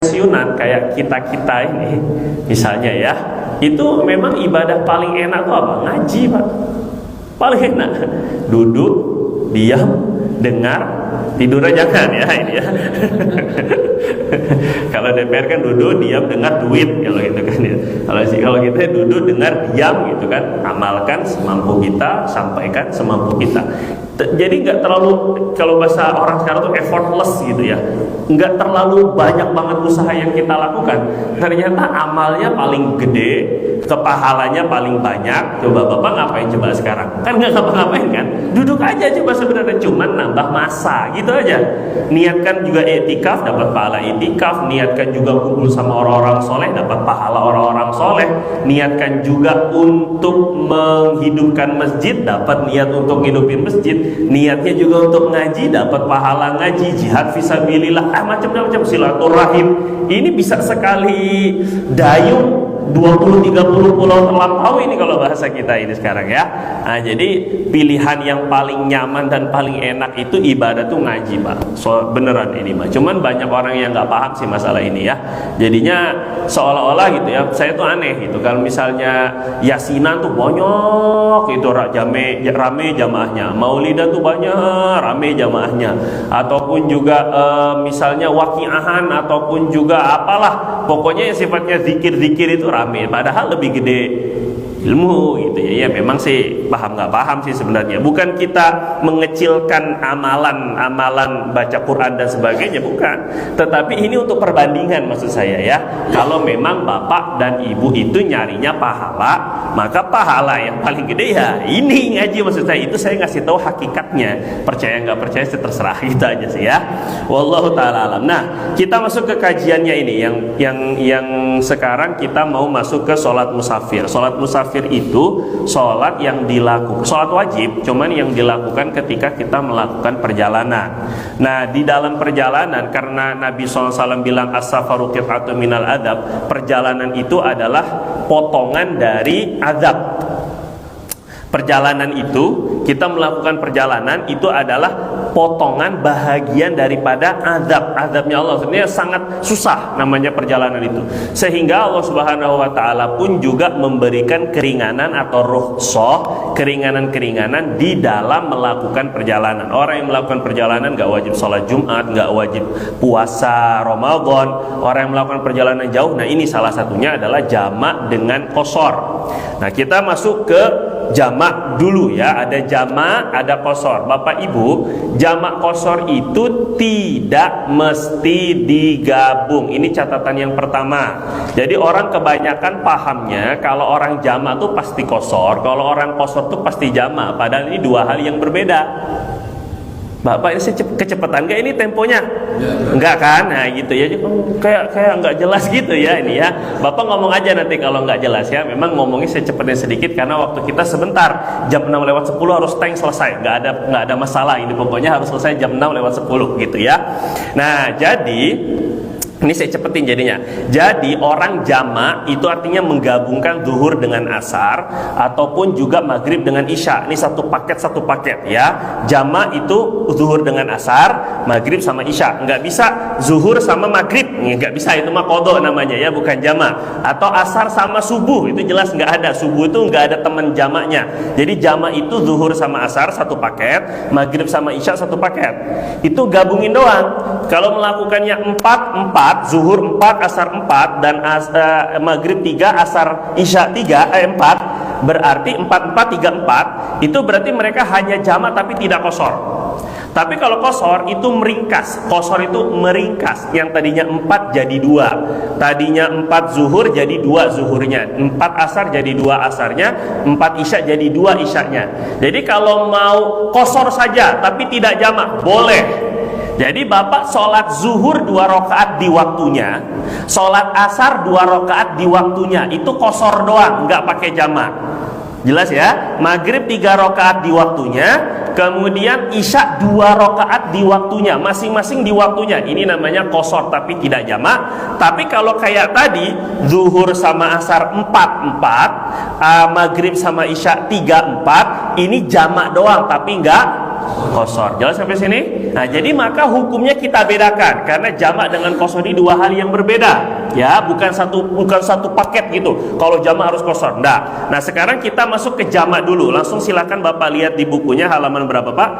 pensiunan kayak kita ini misalnya ya, itu memang ibadah paling enak tuh apa? Ngaji, Pak. Paling enak duduk, diam, dengar, tidur aja jangan ya ini ya. Kalau DPR kan duduk, diam, dengar, duit kalau gitu kan ya. Kalau kita duduk, dengar, diam gitu kan, amalkan semampu kita, sampaikan semampu kita. Jadi nggak terlalu, kalau bahasa orang sekarang tuh effortless gitu ya, nggak terlalu banyak banget usaha yang kita lakukan. Ternyata amalnya paling gede, kepahalanya paling banyak. Coba Bapak ngapain coba sekarang? Kan nggak ngapa-ngapain kan? Duduk aja coba sebenarnya, cuman nambah masa gitu aja. Niatkan juga i'tikaf, dapat pahala i'tikaf. Niatkan juga kumpul sama orang-orang soleh, dapat pahala orang-orang soleh. Niatkan juga untuk menghidupkan masjid, dapat niat untuk hidupin masjid. Niatnya juga untuk ngaji, dapat pahala ngaji. Jihad fisabilillah, macam-macam, silaturahim. Ini bisa sekali dayung 20-30 pulau terlampaui ini kalau bahasa kita ini sekarang ya. Nah, jadi pilihan yang paling nyaman dan paling enak itu ibadah tuh ngaji, Pak. So, beneran ini, Pak. Cuman banyak orang yang nggak paham sih masalah ini ya. Jadinya seolah-olah gitu ya, saya tuh aneh gitu. Kalau misalnya yasinan tuh banyak itu rame jamaahnya, maulidan tuh banyak rame jamaahnya, ataupun juga misalnya waqiahan ataupun juga apalah, pokoknya yang sifatnya zikir-zikir itu rame, padahal lebih gede ilmu gitu ya. Ya memang sih paham nggak paham sih sebenarnya. Bukan kita mengecilkan amalan baca Quran dan sebagainya, bukan. Tetapi ini untuk perbandingan maksud saya ya. Kalau memang bapak dan ibu itu nyarinya pahala, maka pahala yang paling gede ya ini ngaji maksud saya. Itu saya ngasih tahu hakikatnya. Percaya nggak percaya sih terserah kita aja sih ya. Wallahu taala alam. Nah, kita masuk ke kajiannya ini yang sekarang kita mau masuk ke sholat musafir. Sholat musafir itu sholat yang dilakukan, sholat wajib, cuman yang dilakukan ketika kita melakukan perjalanan. Nah, di dalam perjalanan, karena Nabi SAW bilang as-safaru qit'atun minal adab, perjalanan itu adalah potongan dari azab. Perjalanan itu, kita melakukan perjalanan itu adalah potongan bahagian daripada azabnya Allah. Sebenarnya sangat susah namanya perjalanan itu, sehingga Allah Subhanahu wa ta'ala pun juga memberikan keringanan atau rukhsah, keringanan-keringanan di dalam melakukan perjalanan. Orang yang melakukan perjalanan gak wajib sholat Jumat, gak wajib puasa Ramadan. Orang yang melakukan perjalanan jauh, nah ini salah satunya adalah jamak dengan qashar. Nah, kita masuk ke jamak dulu ya. Ada jamak, ada qashar. Bapak Ibu, jamak qashar itu tidak mesti digabung. Ini catatan yang pertama. Jadi orang kebanyakan pahamnya kalau orang jamak tuh pasti qashar, kalau orang qashar tuh pasti jamak. Padahal ini dua hal yang berbeda. Bapak ini kecepatan gak ini temponya? Enggak kan? Nah gitu ya, kayak nggak jelas gitu ya ini ya. Bapak ngomong aja nanti kalau nggak jelas ya. Memang ngomongnya secepatnya sedikit karena waktu kita sebentar. Jam 6:10 harus tank selesai. Nggak ada masalah ini, pokoknya harus selesai jam 6:10 gitu ya. Nah jadi ini saya cepetin jadinya. Jadi orang jamak itu artinya menggabungkan zuhur dengan asar ataupun juga maghrib dengan isya. Ini satu paket ya. Jamak itu zuhur dengan asar, maghrib sama isya. Nggak bisa zuhur sama maghrib, nggak bisa, itu mah qadha namanya ya, bukan jamak. Atau asar sama subuh, itu jelas nggak ada. Subuh itu nggak ada teman jamaknya. Jadi jamak itu zuhur sama asar satu paket, maghrib sama isya satu paket. Itu gabungin doang. Kalau melakukannya 4, zuhur 4, asar 4, dan maghrib 3, asar isya 4, berarti 4, 4, 3, 4. Itu berarti mereka hanya jamak tapi tidak qashar. Tapi kalau qashar itu meringkas. Qashar itu meringkas. Yang tadinya 4 jadi 2. Tadinya 4 zuhur jadi 2 zuhurnya, 4 asar jadi 2 asarnya, 4 isya jadi 2 isyanya. Jadi kalau mau qashar saja tapi tidak jamak, boleh. Jadi bapak sholat zuhur 2 rakaat di waktunya, sholat asar 2 rakaat di waktunya, itu qashar doang, nggak pakai jamak. Jelas ya? Maghrib 3 rakaat di waktunya, kemudian isya 2 rakaat di waktunya, masing-masing di waktunya. Ini namanya qashar tapi tidak jamak. Tapi kalau kayak tadi zuhur sama asar 4, maghrib sama isya 3, 4, ini jamak doang tapi enggak qashar. Jelas sampai sini? Nah, jadi maka hukumnya kita bedakan karena jamak dengan qashar ini dua hal yang berbeda. Ya, bukan satu paket gitu. Kalau jamak harus qashar. Enggak. Nah, sekarang kita masuk ke jamak dulu. Langsung silakan Bapak lihat di bukunya halaman berapa, Pak?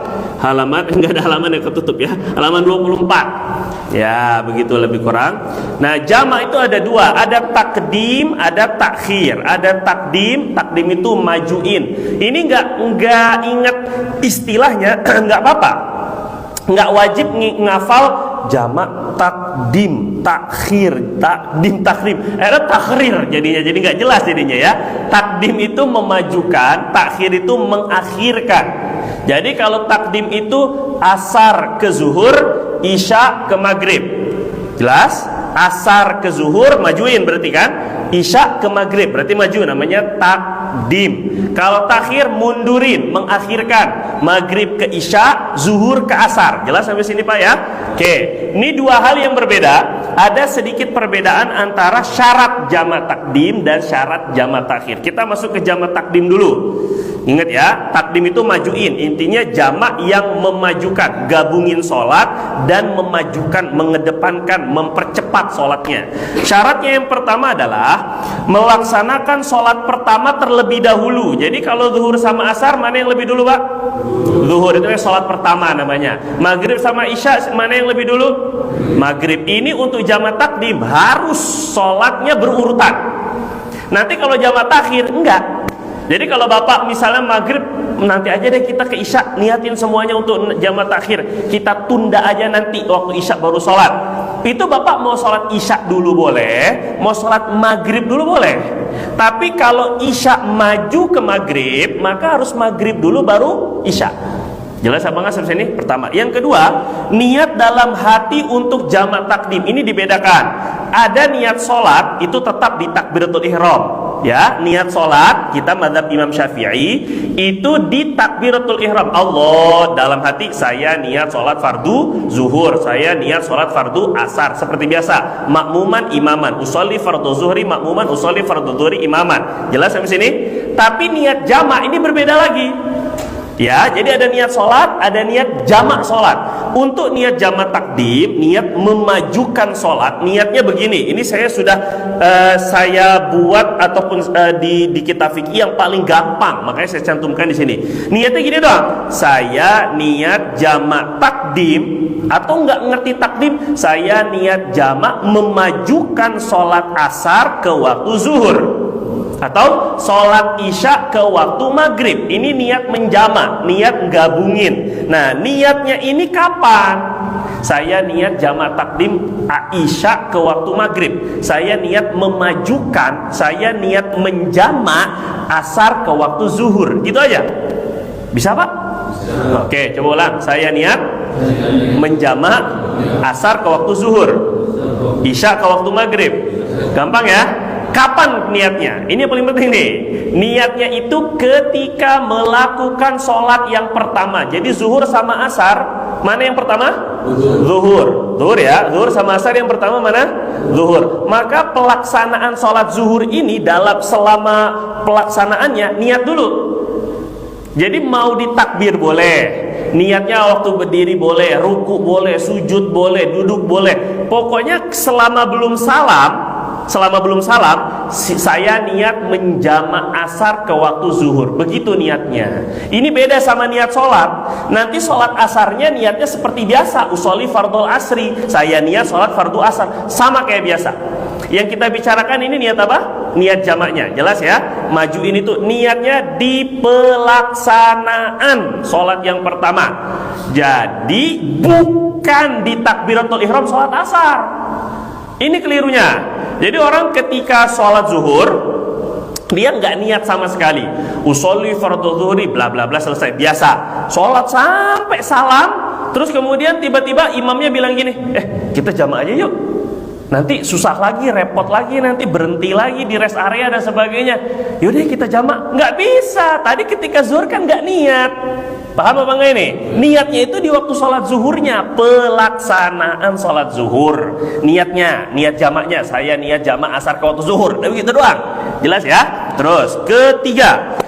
Halaman enggak ada halaman yang ketutup ya. Halaman 24. Ya, begitu lebih kurang. Nah, jamak itu ada dua, ada takdim, ada takhir. Ada takdim itu majuin. Ini enggak ingat istilahnya, enggak apa-apa. Enggak wajib ngafal jamak takdim, takhir, takdim, takhrim. Ada takhrir jadinya, jadi enggak jelas jadinya ya. Takdim itu memajukan, takhir itu mengakhirkan. Jadi kalau takdim itu asar ke zuhur, isya ke maghrib. Jelas? Asar ke zuhur majuin berarti kan? Isya ke maghrib berarti maju, namanya takdim. Kalau takhir mundurin, mengakhirkan. Maghrib ke isya, zuhur ke asar. Jelas sampai sini Pak ya? Oke, ini dua hal yang berbeda. Ada sedikit perbedaan antara syarat jamak takdim dan syarat jamak takhir. Kita masuk ke jamak takdim dulu. Ingat ya, takdim itu majuin. Intinya jamak yang memajukan, gabungin sholat dan memajukan, mengedepankan, mempercepat sholatnya. Syaratnya yang pertama adalah melaksanakan sholat pertama terlebih dahulu. Jadi kalau zuhur sama asar, mana yang lebih dulu Pak? Zuhur itu sholat pertama namanya. Maghrib sama isya, mana yang lebih dulu? Maghrib. Ini untuk jamak takdim harus sholatnya berurutan. Nanti kalau jamak takhir enggak. Jadi kalau Bapak misalnya maghrib, nanti aja deh kita ke isya, niatin semuanya untuk jamak takhir, kita tunda aja nanti waktu isya baru sholat. Itu Bapak mau sholat isya dulu boleh, mau sholat maghrib dulu boleh. Tapi kalau isya maju ke maghrib, maka harus maghrib dulu baru isya. Jelas apa nggak sampai sini? Pertama. Yang kedua, niat dalam hati untuk jamak takdim ini dibedakan. Ada niat sholat itu tetap di takbiratul ihram. Ya, niat sholat kita mazhab Imam Syafi'i itu di takbiratul ihram. Allah dalam hati saya niat sholat fardu zuhur, saya niat sholat fardu asar seperti biasa. Makmuman imaman, usolli fardu zuhri makmuman, usolli fardu zuhri imaman. Jelas sampai sini? Tapi niat jamak ini berbeda lagi. Ya, jadi ada niat sholat, ada niat jamak sholat. Untuk niat jamak takdim, niat memajukan sholat, niatnya begini. Ini saya sudah saya buat ataupun di kitab fikih yang paling gampang, makanya saya cantumkan di sini. Niatnya gini doang. Saya niat jamak takdim, atau nggak ngerti takdim, saya niat jamak memajukan sholat asar ke waktu zuhur, atau sholat isya ke waktu maghrib. Ini niat menjamak, niat gabungin. Nah, niatnya ini kapan? Saya niat jamak takdim isya ke waktu maghrib, saya niat memajukan, saya niat menjamak asar ke waktu zuhur. Gitu aja. Bisa Pak? Oke, coba ulang. Saya niat menjamak asar ke waktu zuhur, isya ke waktu maghrib. Gampang ya? Kapan niatnya? Ini yang paling penting nih. Niatnya itu ketika melakukan sholat yang pertama. Jadi zuhur sama asar, mana yang pertama? Zuhur. Zuhur ya. Zuhur sama asar yang pertama mana? Zuhur. Maka pelaksanaan sholat zuhur ini selama pelaksanaannya niat dulu. Jadi mau ditakbir boleh, niatnya waktu berdiri boleh, ruku boleh, sujud boleh, duduk boleh. Pokoknya selama belum salam, saya niat menjamak asar ke waktu zuhur. Begitu niatnya. Ini beda sama niat sholat. Nanti sholat asarnya niatnya seperti biasa, usolli fardul asri, saya niat sholat fardu asar, sama kayak biasa. Yang kita bicarakan ini niat apa? Niat jamaknya. Jelas ya? Majuin itu niatnya di pelaksanaan sholat yang pertama. Jadi bukan di takbiratul ihram sholat asar. Ini kelirunya. Jadi orang ketika sholat zuhur, dia nggak niat sama sekali. Usolli fardhu zuhri bla bla bla, selesai biasa. Sholat sampai salam, terus kemudian tiba-tiba imamnya bilang gini, kita jamak aja yuk. Nanti susah lagi, repot lagi, nanti berhenti lagi di rest area dan sebagainya. Yaudah kita jamak. Nggak bisa. Tadi ketika zuhur kan nggak niat. Paham apa enggak ini? Niatnya itu di waktu sholat zuhurnya, pelaksanaan sholat zuhur. Niatnya, niat jamaknya, saya niat jamak asar ke waktu zuhur. Dan begitu doang. Jelas ya? Terus, ketiga,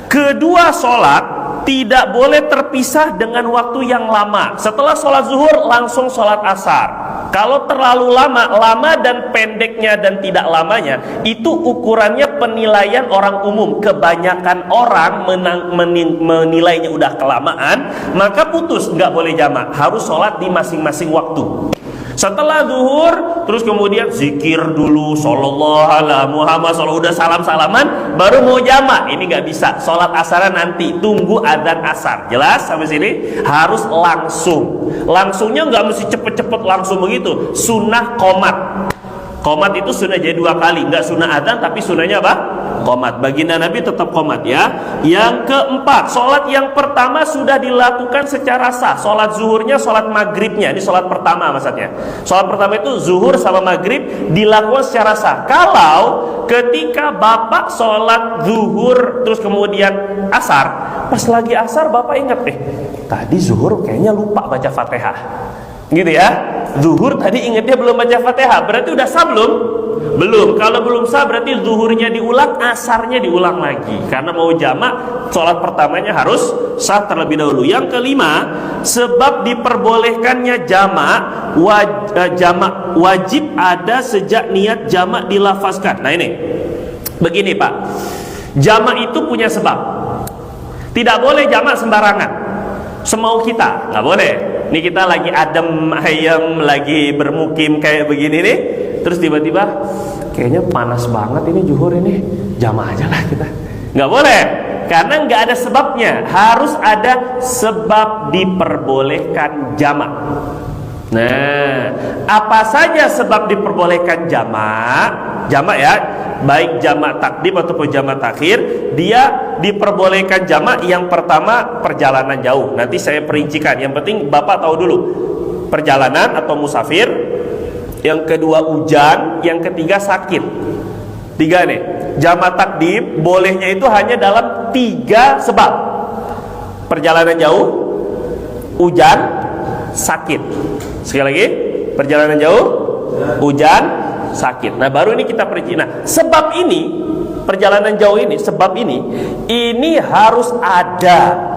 kedua sholat tidak boleh terpisah dengan waktu yang lama. Setelah sholat zuhur langsung sholat asar. Kalau terlalu lama dan pendeknya dan tidak lamanya, itu ukurannya penilaian orang umum. Kebanyakan orang menilainya udah kelamaan, maka putus, nggak boleh jamak, harus sholat di masing-masing waktu. Setelah zuhur, terus kemudian zikir dulu, sallallahu ala Muhammad, udah salam-salaman, baru mau jamak. Ini nggak bisa. Sholat asaran nanti, tunggu adzan asar. Jelas sampai sini? Harus langsung. Langsungnya nggak mesti cepet-cepet langsung begitu. Sunnah qomat. Qomat itu sunnah jadi 2 kali, nggak sunnah adzan tapi sunnahnya apa? Qomat. Baginda Nabi tetap qomat ya. Yang keempat, sholat yang pertama sudah dilakukan secara sah. Sholat zuhurnya, sholat maghribnya. Ini sholat pertama maksudnya. Sholat pertama itu zuhur sama maghrib dilakukan secara sah. Kalau ketika bapak sholat zuhur terus kemudian asar, pas lagi asar bapak ingat, tadi zuhur kayaknya lupa baca Fatihah. Gitu ya. Zuhur tadi ingatnya belum baca Fatihah. Berarti udah sah belum? Belum. Kalau belum sah berarti zuhurnya diulang, asarnya diulang lagi. Karena mau jamak, sholat pertamanya harus sah terlebih dahulu. Yang kelima, sebab diperbolehkannya jamak wajib ada sejak niat jamak dilafazkan. Nah ini, begini Pak, jamak itu punya sebab. Tidak boleh jamak sembarangan, semau kita, nggak boleh. Ini kita lagi adem ayam, lagi bermukim kayak begini nih, terus tiba-tiba kayaknya panas banget ini zuhur ini, jamak aja lah kita. Nggak boleh, karena nggak ada sebabnya. Harus ada sebab diperbolehkan jamak. Nah, apa saja sebab diperbolehkan jamak? Jamak ya, baik jamak takdim ataupun jamak takhir, dia diperbolehkan jamak. Yang pertama perjalanan jauh. Nanti saya perincikan. Yang penting Bapak tahu dulu. Perjalanan atau musafir. Yang kedua hujan, yang ketiga sakit. 3 nih. Jamak takdim bolehnya itu hanya dalam 3 sebab. Perjalanan jauh, hujan, sakit. Sekali lagi, perjalanan jauh, hujan, sakit. Nah baru ini kita perinci. Nah sebab ini, perjalanan jauh ini, sebab ini harus ada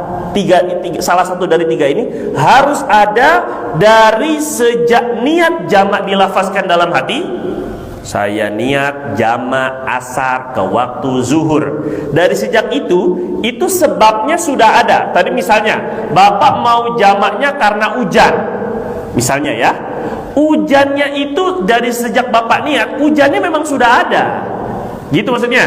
salah satu dari 3 ini harus ada dari sejak niat jamak dilafazkan dalam hati. Saya niat jamak asar ke waktu zuhur. Dari sejak itu sebabnya sudah ada. Tadi misalnya Bapak mau jamaknya karena hujan, misalnya ya, hujannya itu dari sejak Bapak niat, hujannya memang sudah ada. Gitu maksudnya.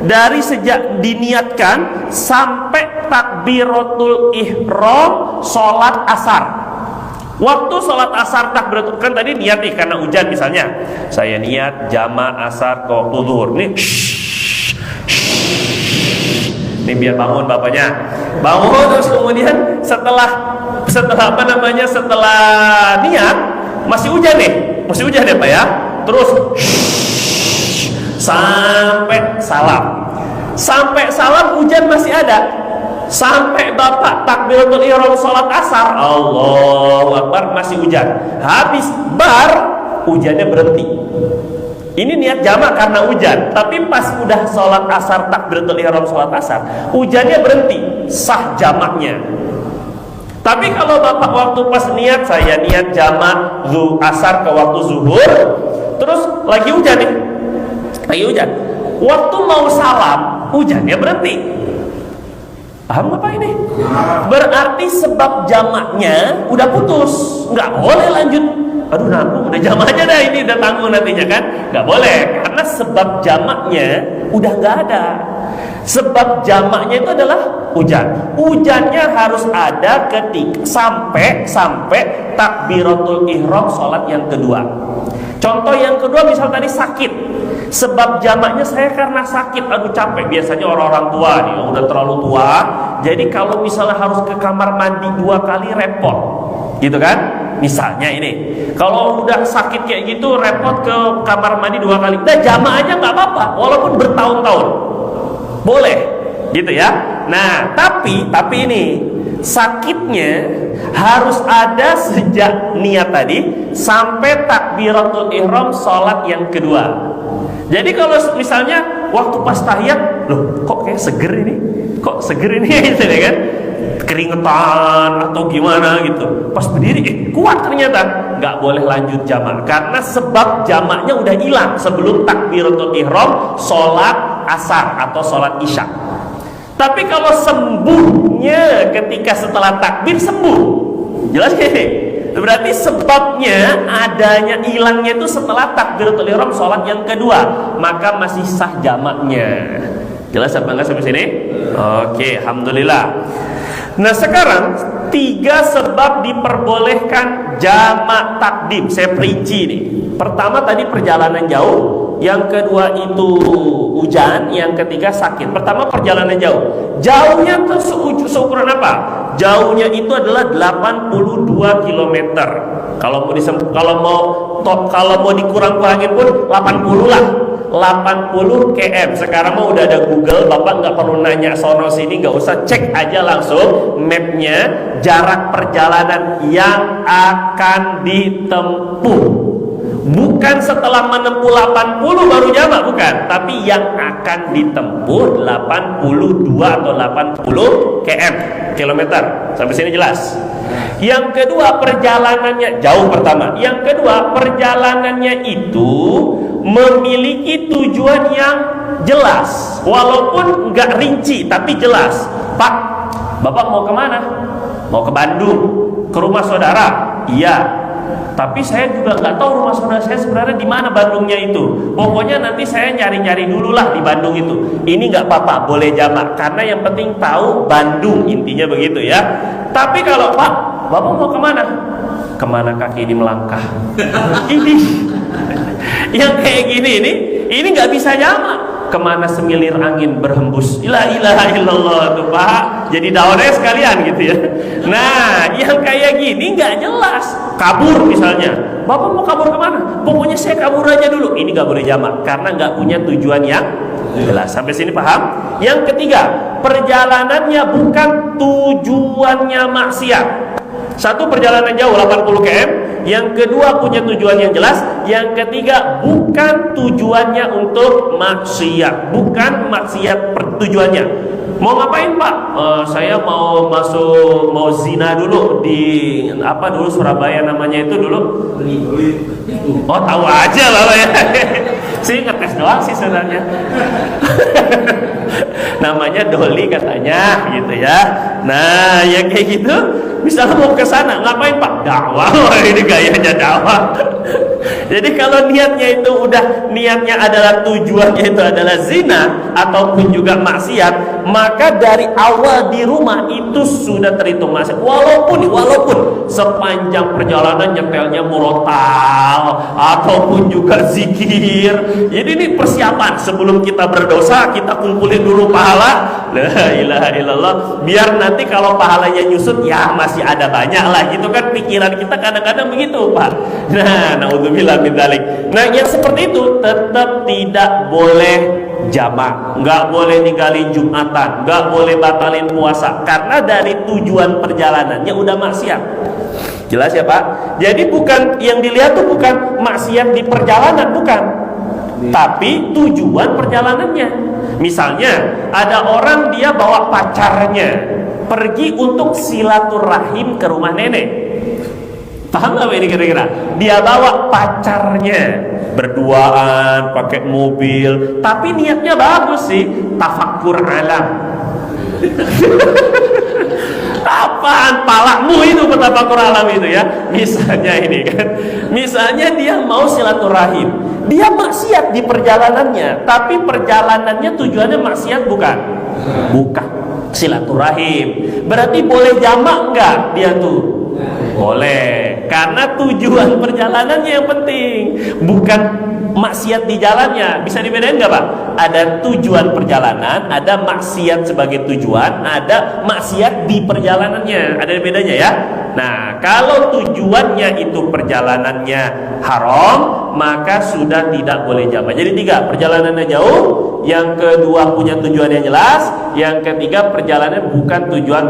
Dari sejak diniatkan sampai takbiratul ihram sholat asar. Waktu sholat asar takbiratul, kan tadi niat nih karena hujan misalnya. Saya niat jamak asar ke waktu zuhur. Nih, nih biar bangun bapaknya. Bangun terus kemudian setelah niat masih hujan nih. Masih hujan ya Pak ya. Terus sampai salam hujan masih ada. Sampai Bapak takbiratul ihram salat asar, Allahu Akbar, masih hujan. Habis bar, hujannya berhenti. Ini niat jamak karena hujan, tapi pas udah salat asar takbiratul ihram salat asar, hujannya berhenti, sah jamaknya. Tapi kalau Bapak waktu pas niat, saya niat jamak asar ke waktu zuhur, terus lagi hujan nih. Lagi hujan. Waktu mau salam, hujannya berhenti. Paham apa ini? Berarti sebab jamaknya udah putus, nggak boleh lanjut. Aduh nanggung, udah jamak aja dah, ini udah tanggung nantinya kan? Nggak boleh, karena sebab jamaknya udah nggak ada. Sebab jamaknya itu adalah hujan. Hujannya harus ada ketika sampai takbiratul ihram sholat yang kedua. Contoh yang kedua, misal tadi sakit. Sebab jamaknya saya karena sakit, aduh capek. Biasanya orang-orang tua nih, udah terlalu tua. Jadi kalau misalnya harus ke kamar mandi 2 kali repot, gitu kan? Misalnya ini, kalau udah sakit kayak gitu repot ke kamar mandi 2 kali. Udah jamak aja nggak apa-apa, walaupun bertahun-tahun, boleh, gitu ya. Nah, tapi ini sakitnya harus ada sejak niat tadi sampai takbiratul ihram sholat yang kedua. Jadi kalau misalnya waktu pas tahiyat, loh kok kayak seger ini, gitu kan? keringetan atau gimana gitu, pas berdiri kuat ternyata, nggak boleh lanjut jamak karena sebab jamaknya udah hilang sebelum takbiratul ihram sholat asar atau sholat isya. Tapi kalau sembuhnya ketika setelah takbir sembuh, jelas gini, berarti sebabnya adanya hilangnya itu setelah takbiratul ihram sholat yang kedua, maka masih sah jamaknya. Jelas apa enggak sampai sini? Oke, alhamdulillah. Nah sekarang 3 sebab diperbolehkan jamak takdim. Saya perinci nih. Pertama tadi perjalanan jauh, yang kedua itu hujan, yang ketiga sakit. Pertama perjalanan jauh. Jauhnya tuh seukuran apa? Jauhnya itu adalah 82 km. Kalau mau dikurang-kurangin pun 80 lah. 80 km. Sekarang mah udah ada Google, Bapak nggak perlu nanya sono sini, nggak usah, cek aja langsung mapnya jarak perjalanan yang akan ditempuh. Bukan setelah menempuh 80 baru jamak, bukan, tapi yang akan ditempuh 82 atau 80 kilometer. Sampai sini jelas. Yang kedua perjalanannya jauh pertama. Yang kedua perjalanannya itu memiliki tujuan yang jelas, walaupun nggak rinci tapi jelas. Pak, Bapak mau kemana? Mau ke Bandung, ke rumah saudara? Iya. Tapi saya juga nggak tahu rumah saudara saya sebenarnya di mana Bandungnya itu. Pokoknya nanti saya nyari-nyari dulu lah di Bandung itu. Ini nggak apa-apa, boleh jamak karena yang penting tahu Bandung, intinya begitu ya. Tapi kalau Pak, Bapak mau kemana? Kemana kaki ini melangkah? Ini yang kayak gini ini nggak bisa jamak. Kemana semilir angin berhembus? La ilaha illallah tuh Pak. Jadi daunnya sekalian gitu ya. Nah, yang kayak gini nggak jelas. Kabur misalnya. Bapak mau kabur kemana? Pokoknya saya kabur aja dulu. Ini nggak boleh jamak karena nggak punya tujuan yang jelas. Sampai sini paham? Yang ketiga, perjalanannya bukan tujuannya maksiat. Satu, perjalanan jauh 80 km. Yang kedua punya tujuan yang jelas. Yang ketiga bukan tujuannya untuk maksiat. Bukan maksiat tujuannya. Mau ngapain Pak? Saya mau mau zina dulu di apa dulu Surabaya namanya itu dulu. Oh tahu aja lah ya. Saya ngetes doang sih sebenarnya. Namanya Doli katanya gitu ya. Nah yang kayak gitu, misalnya mau ke sana ngapain Pak? Dakwah. Ini gayanya dakwah. Jadi kalau niatnya itu udah niatnya adalah tujuannya itu adalah zina ataupun juga maksiat, maka dari awal di rumah itu sudah terhitung maksiat. Walaupun sepanjang perjalanan nyetelnya murotal ataupun juga zikir. Jadi ini persiapan sebelum kita berdosa, kita kumpulin dulu pahala. La ilaha illallah. Biar nanti kalau pahalanya nyusut ya masih ada banyak lah gitu kan, pikiran kita kadang-kadang begitu Pak. Nah, naudzubillah min dzalik. Nah, yang seperti itu tetap tidak boleh jamak, nggak boleh ninggalin Jumatan, nggak boleh batalin puasa karena dari tujuan perjalanannya udah maksiat. Jelas ya Pak? Jadi bukan yang dilihat tuh bukan maksiat di perjalanan, bukan, tapi tujuan perjalanannya. Misalnya ada orang dia bawa pacarnya pergi untuk silaturahim ke rumah nenek. Paham nggak ini kira-kira? Dia bawa pacarnya berduaan pakai mobil, tapi niatnya bagus sih, tafakur alam. Apaan palakmu itu tafakur alam itu ya? Misalnya ini kan, misalnya dia mau silaturahim, dia maksiat di perjalanannya, tapi perjalanannya tujuannya maksiat bukan? Bukan. Silaturahim. Berarti boleh jamak enggak dia tuh? Boleh, karena tujuan perjalanannya yang penting, bukan maksiat di jalannya. Bisa dibedain nggak Pak? Ada tujuan perjalanan, ada maksiat sebagai tujuan, ada maksiat di perjalanannya. Ada bedanya ya. Nah, kalau tujuannya itu perjalanannya haram, maka sudah tidak boleh jamak. Jadi 3, perjalanannya jauh. Yang kedua punya tujuan yang jelas. Yang ketiga perjalanan bukan tujuan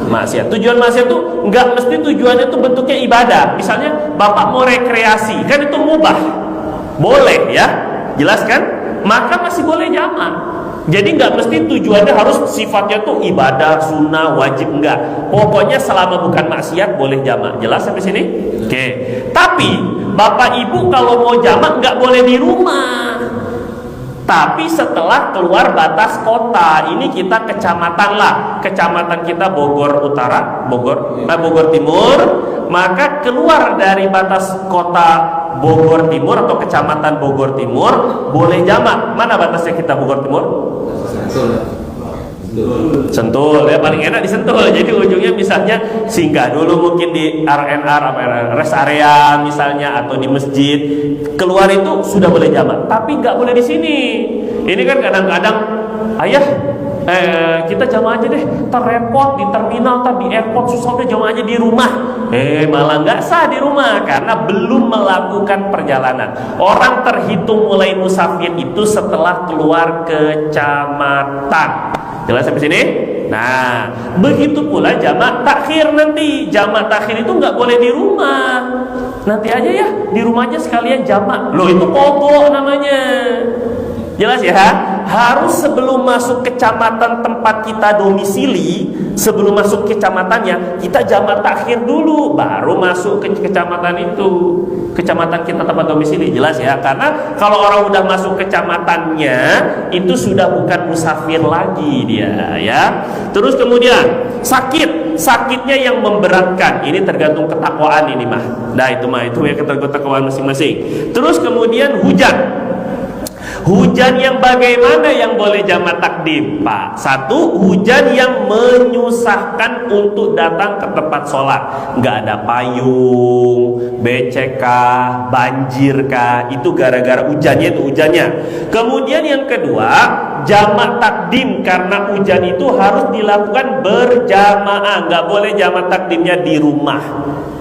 maksiat. Tujuan maksiat itu nggak mesti tujuannya itu bentuknya ibadah. Misalnya Bapak mau rekreasi, kan itu mubah, boleh ya, jelas kan? Maka masih boleh jamak. Jadi nggak mesti tujuannya harus sifatnya tuh ibadah, sunnah, wajib, enggak. Pokoknya selama bukan maksiat boleh jamak. Jelas sampai sini? Oke. Tapi bapak ibu kalau mau jamak nggak boleh di rumah. Tapi setelah keluar batas kota, ini kita kecamatan lah. Kecamatan kita Bogor Utara, Bogor Timur. Maka keluar dari batas kota Bogor Timur atau kecamatan Bogor Timur boleh jamak. Mana batasnya kita Bogor Timur? Sentul ya, paling enak di Sentul. Jadi ujungnya misalnya singgah dulu mungkin di RNR rest area misalnya atau di masjid. Keluar itu sudah boleh jamak, tapi nggak boleh di sini. Ini kan kadang-kadang ayah kita jamak aja deh, terrepot di terminal, di airport susah, udah jamak aja di rumah. Malah nggak sah di rumah karena belum melakukan perjalanan. Orang terhitung mulai musafir itu setelah keluar kecamatan. Jelas sampai sini? Nah, begitu pula jamak takhir nanti. Jamak takhir itu nggak boleh di rumah. Nanti aja ya, di rumah aja sekalian jamak. Loh, itu kobok namanya. Jelas ya? Harus sebelum masuk kecamatan tempat kita domisili, sebelum masuk kecamatannya, kita jamak takhir dulu, baru masuk ke kecamatan itu, kecamatan kita tempat domisili. Jelas ya? Karena kalau orang udah masuk kecamatannya, itu sudah bukan musafir lagi dia, ya. Terus kemudian sakitnya yang memberatkan, ini tergantung ketakwaan ini mah. Nah itu ya ketakwaan masing-masing. Terus kemudian hujan yang bagaimana yang boleh jamak takdim, Pak? Satu, hujan yang menyusahkan untuk datang ke tempat sholat. Nggak ada payung, becek kah, banjir kah, itu gara-gara hujannya. Kemudian yang kedua, jamak takdim karena hujan itu harus dilakukan berjamaah. Nggak boleh jamak takdimnya di rumah.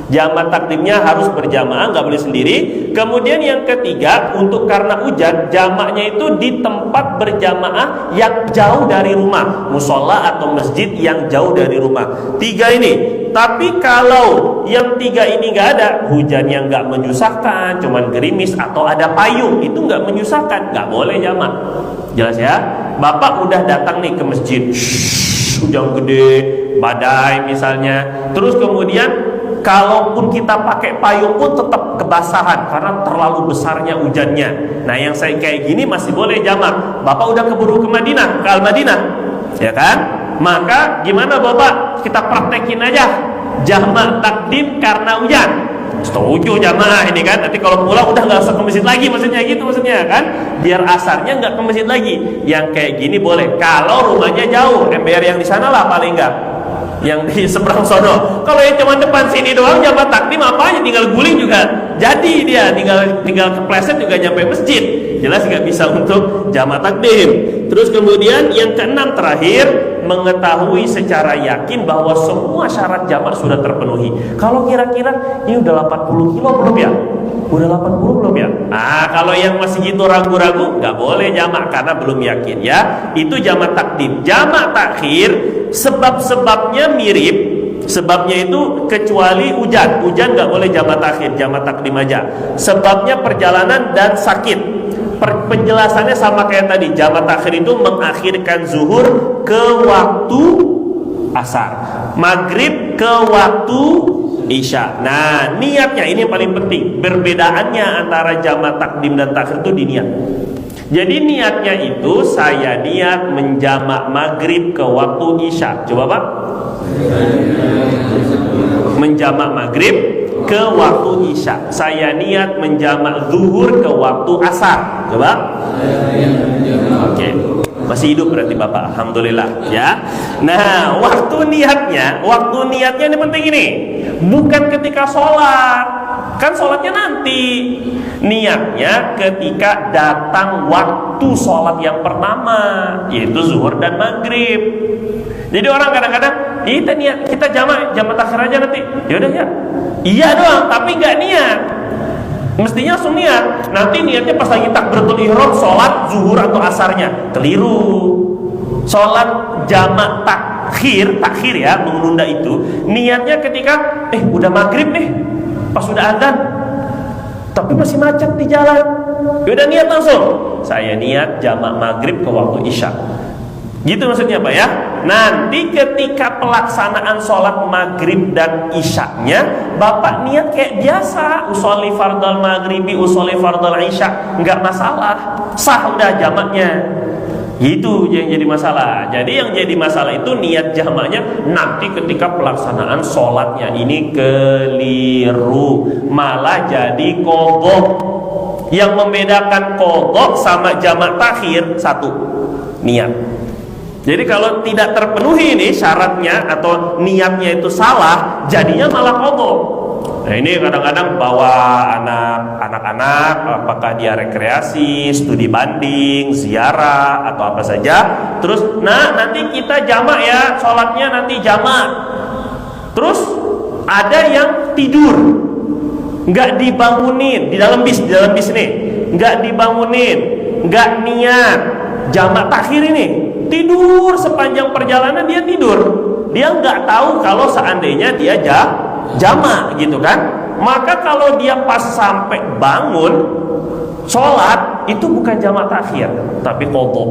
Jamak takdimnya harus berjamaah, nggak boleh sendiri. Kemudian yang ketiga, untuk karena hujan, jamaknya itu di tempat berjamaah yang jauh dari rumah, musola atau masjid yang jauh dari rumah. Tiga ini. Tapi kalau yang tiga ini nggak ada, hujan yang nggak menyusahkan, cuman gerimis atau ada payung, itu nggak menyusahkan, nggak boleh jamak. Jelas ya? Bapak udah datang nih ke masjid, hujan gede, badai misalnya. Terus kemudian kalaupun kita pakai payung pun tetap kebasahan karena terlalu besarnya hujannya. Nah yang saya kayak gini masih boleh jamak. Bapak udah keburu ke Madinah, ke Al-Madinah, ya kan? Maka gimana Bapak? Kita praktekin aja jamak takdim karena hujan. Setuju jamaah ini kan? Nanti kalau pulang udah nggak usah ke masjid lagi, maksudnya kan? Biar asarnya nggak ke masjid lagi. Yang kayak gini boleh. Kalau rumahnya jauh, MBR yang di sana lah paling nggak, yang di seberang sono. Kalau yang cuma depan sini doang jamak takdim apanya, tinggal guling juga jadi dia, tinggal kepleset juga nyampe masjid. Jelas nggak bisa untuk jamak takdim. Terus kemudian yang keenam terakhir, mengetahui secara yakin bahwa semua syarat jamak sudah terpenuhi. Kalau kira-kira ini udah 80 kilo belum ya? Udah 80 belum ya? Kalau yang masih gitu ragu-ragu, nggak boleh jamak karena belum yakin ya. Itu jamak takdim. Jamak takhir sebab-sebabnya mirip. Sebabnya itu kecuali hujan nggak boleh jamak takhir, jamak takdim aja. Sebabnya perjalanan dan sakit. Penjelasannya sama kayak tadi. Jamak takhir itu mengakhirkan zuhur ke waktu asar, maghrib ke waktu isya. Nah niatnya ini yang paling penting. Perbedaannya antara jamak takdim dan takhir itu di niat. Jadi niatnya itu saya niat menjamak maghrib ke waktu isya. Coba Pak, menjamak maghrib ke waktu isya. Saya niat menjamak zuhur ke waktu asar. Coba. Oke. Masih hidup berarti Bapak, alhamdulillah ya. Nah, waktu niatnya ini penting ini. Bukan ketika sholat, kan sholatnya nanti. Niatnya ketika datang waktu sholat yang pertama, yaitu zuhur dan maghrib. Jadi orang kadang-kadang kita jamak takhir aja nanti. Yaudah ya, iya doang, tapi nggak niat. Mestinya langsung niat. Nanti niatnya pas lagi takbiratul ihram sholat zuhur atau asarnya. Keliru. Sholat jamak takhir ya, menunda itu. Niatnya ketika udah maghrib nih, pas udah adzan, tapi masih macet di jalan. Udah niat langsung. saya niat jamak maghrib ke waktu isya. Gitu maksudnya Pak ya. Nanti ketika pelaksanaan sholat maghrib dan isyanya, Bapak niat kayak biasa, usolli fardal maghribi, usolli fardal isya, nggak masalah, sah udah jamaknya. Itu yang jadi masalah. Jadi yang jadi masalah itu niat jamaknya nanti ketika pelaksanaan sholatnya. Ini keliru, malah jadi qadha. Yang membedakan qadha sama jamak takhir satu, niat. Jadi kalau tidak terpenuhi ini syaratnya atau niatnya itu salah, jadinya malah qadha. Nah ini kadang-kadang bawa anak-anak, apakah dia rekreasi, studi banding, ziarah atau apa saja. Terus, nah nanti kita jamak ya, sholatnya nanti jamak. Terus ada yang tidur, nggak dibangunin di dalam bis nih, nggak dibangunin, nggak niat jamak takhir ini. Tidur sepanjang perjalanan, dia tidur. Dia nggak tahu kalau seandainya dia jamak gitu kan. Maka kalau dia pas sampai bangun sholat, itu bukan jamak takhir tapi qadha.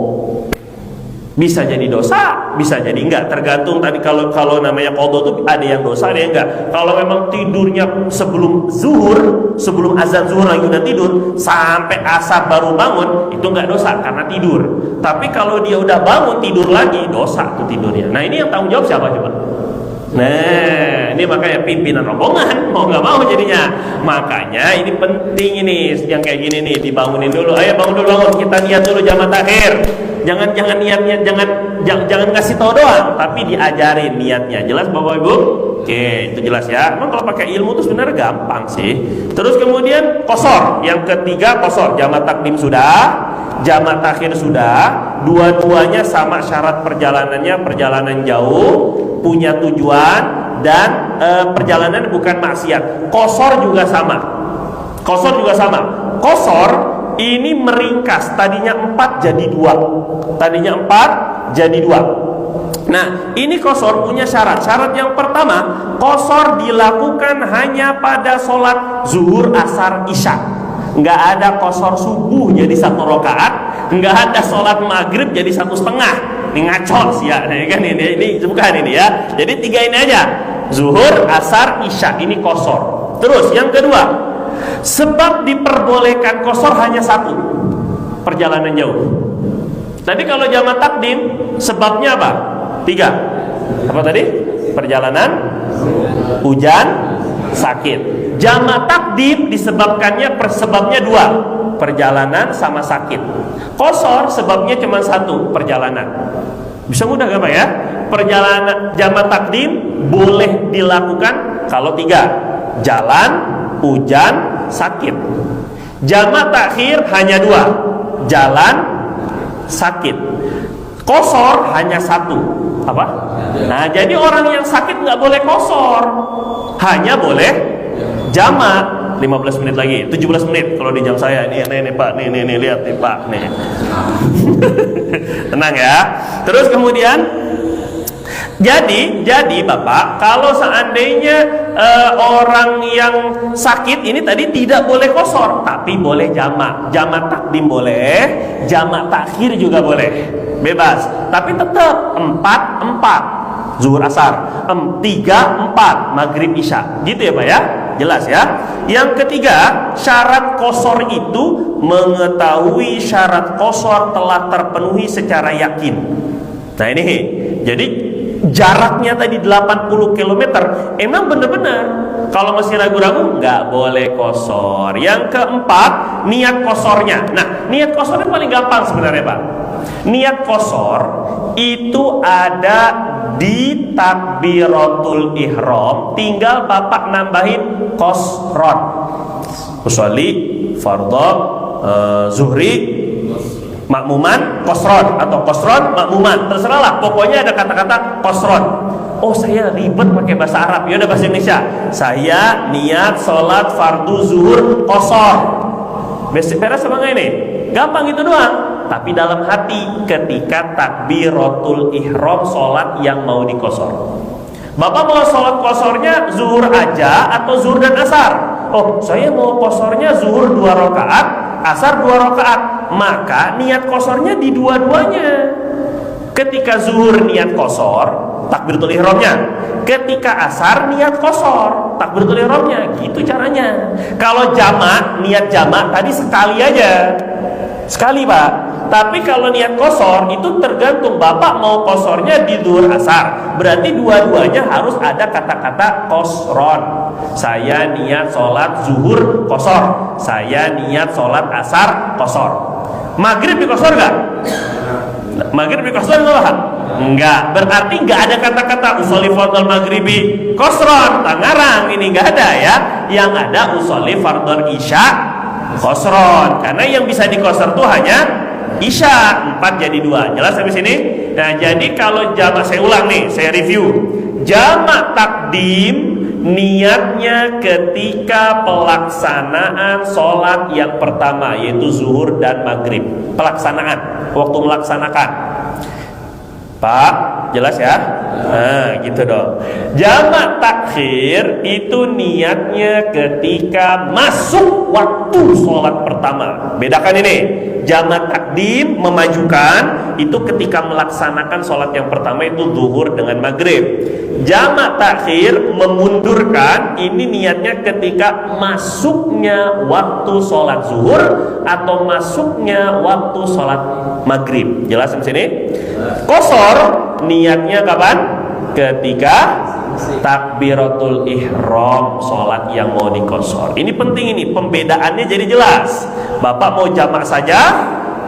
Bisa jadi dosa, bisa jadi enggak, tergantung tadi. Kalau namanya qadha itu ada yang dosa, ada yang enggak. Kalau memang tidurnya sebelum zuhur, sebelum azan zuhur lagi udah tidur sampai asar baru bangun, itu enggak dosa karena tidur. Tapi kalau dia udah bangun tidur lagi, dosa tuh tidurnya. Nah ini yang tanggung jawab siapa coba? Nah ini makanya pimpinan rombongan mau nggak mau jadinya. Makanya ini penting ini yang kayak gini nih, dibangunin dulu. Ayo bangun dulu, bangun, kita niat dulu jamak takhir. Jangan niatnya, jangan kasih tahu doang, tapi diajarin niatnya. Jelas Bapak Ibu? Oke, itu jelas ya. Emang kalau pakai ilmu itu sebenarnya gampang sih. Terus kemudian qasar, yang ketiga qasar, jamak takdim sudah, jamak takhir sudah, dua-duanya sama syarat perjalanannya, perjalanan jauh, punya tujuan, dan perjalanan bukan maksiat. Qasar juga sama. Qasar ini meringkas, tadinya 4 jadi 2. Nah, ini qasar punya syarat. Syarat yang pertama, qasar dilakukan hanya pada sholat zuhur, asar, isya. Nggak ada qasar subuh jadi 1 rakaat, nggak ada sholat maghrib jadi 1,5. Ini ngaco sih ya, kan ini bukan ini ya. Jadi 3 ini aja, zuhur, asar, isya, ini qasar. Terus yang kedua, sebab diperbolehkan qasar hanya 1, perjalanan jauh. Tadi kalau jamak takdim sebabnya apa? 3. Apa tadi? Perjalanan, hujan, sakit. Jamak takdim disebabkannya sebabnya 2, perjalanan sama sakit. Qasar sebabnya cuma 1, perjalanan. Bisa mudah gak Pak ya? Perjalanan jamak takdim boleh dilakukan kalau 3, jalan, hujan, sakit. Jamak takhir hanya 2, jalan, sakit. Qasar hanya 1, apa? Nah jadi orang yang sakit nggak boleh qasar, hanya boleh jamak. 15 menit lagi, 17 menit kalau di jam saya. Nih Pak, nih lihat nih Pak, nih. Tenang ya. Terus kemudian jadi Bapak, kalau seandainya orang yang sakit ini tadi tidak boleh qasar, tapi boleh jamak. Jamak takdim boleh, jamak takhir juga boleh, bebas. Tapi tetap 4 zuhur asar, 3 4 maghrib isya, gitu ya Pak ya. Jelas ya. Yang ketiga, syarat qasar itu mengetahui syarat qasar telah terpenuhi secara yakin. Nah ini, jadi jaraknya tadi 80 km, emang benar-benar. Kalau masih ragu-ragu, nggak boleh qasar. Yang keempat, niat qasarnya. Nah, niat qasarnya paling gampang sebenarnya Pak. Niat qasar itu ada di takbiratul ihram, tinggal Bapak nambahin qasran. Usolli fardhu zuhri makmuman qasran, atau qasran makmuman, terserahlah, pokoknya ada kata-kata qasran. Oh saya ribet pakai bahasa Arab, ya udah bahasa Indonesia. Saya niat sholat fardu zuhur qasar. Beres apa enggak ini? Gampang itu doang. Tapi dalam hati ketika takbiratul ihram sholat yang mau diqasar. Bapak mau sholat qasarnya zuhur aja atau zuhur dan asar? Oh saya mau qasarnya zuhur 2 rakaat, asar 2 rakaat. Maka niat kosornya di dua-duanya. Ketika zuhur niat kosor, takbiratul ihramnya. Ketika asar niat kosor, takbiratul ihramnya. Gitu caranya. Kalau jamak, niat jamak tadi sekali aja. Sekali, Pak. Tapi kalau niat kosor itu tergantung Bapak mau kosornya di zuhur asar. Berarti dua-duanya harus ada kata-kata kosron. Saya niat sholat zuhur kosor. Saya niat sholat asar kosor. Maghrib dikosor nggak? Maghrib dikosor nggak? Enggak. Berarti nggak ada kata-kata usolli fardhal maghribi kosron. Tangarang ini nggak ada ya. Yang ada usolli fardhal isya kosron. Karena yang bisa dikosor tuh hanya isya. 4 jadi 2. Jelas sampai sini? Nah, jadi kalau jamak, saya ulang nih, saya review. Jamak takdim niatnya ketika pelaksanaan sholat yang pertama, yaitu zuhur dan maghrib. Pelaksanaan, waktu melaksanakan. Pak, jelas ya? Nah, gitu dong. Jamak takhir itu niatnya ketika masuk waktu sholat pertama. Bedakan ini. Jamak takdim memajukan itu ketika melaksanakan sholat yang pertama, itu zuhur dengan maghrib. Jamak takhir memundurkan, ini niatnya ketika masuknya waktu sholat zuhur atau masuknya waktu sholat maghrib. Jelas di sini? Kosor niatnya kapan? Ketika takbiratul ihram, sholat yang mau dikosor. Ini penting, ini pembedaannya jadi jelas. Bapak mau jamak saja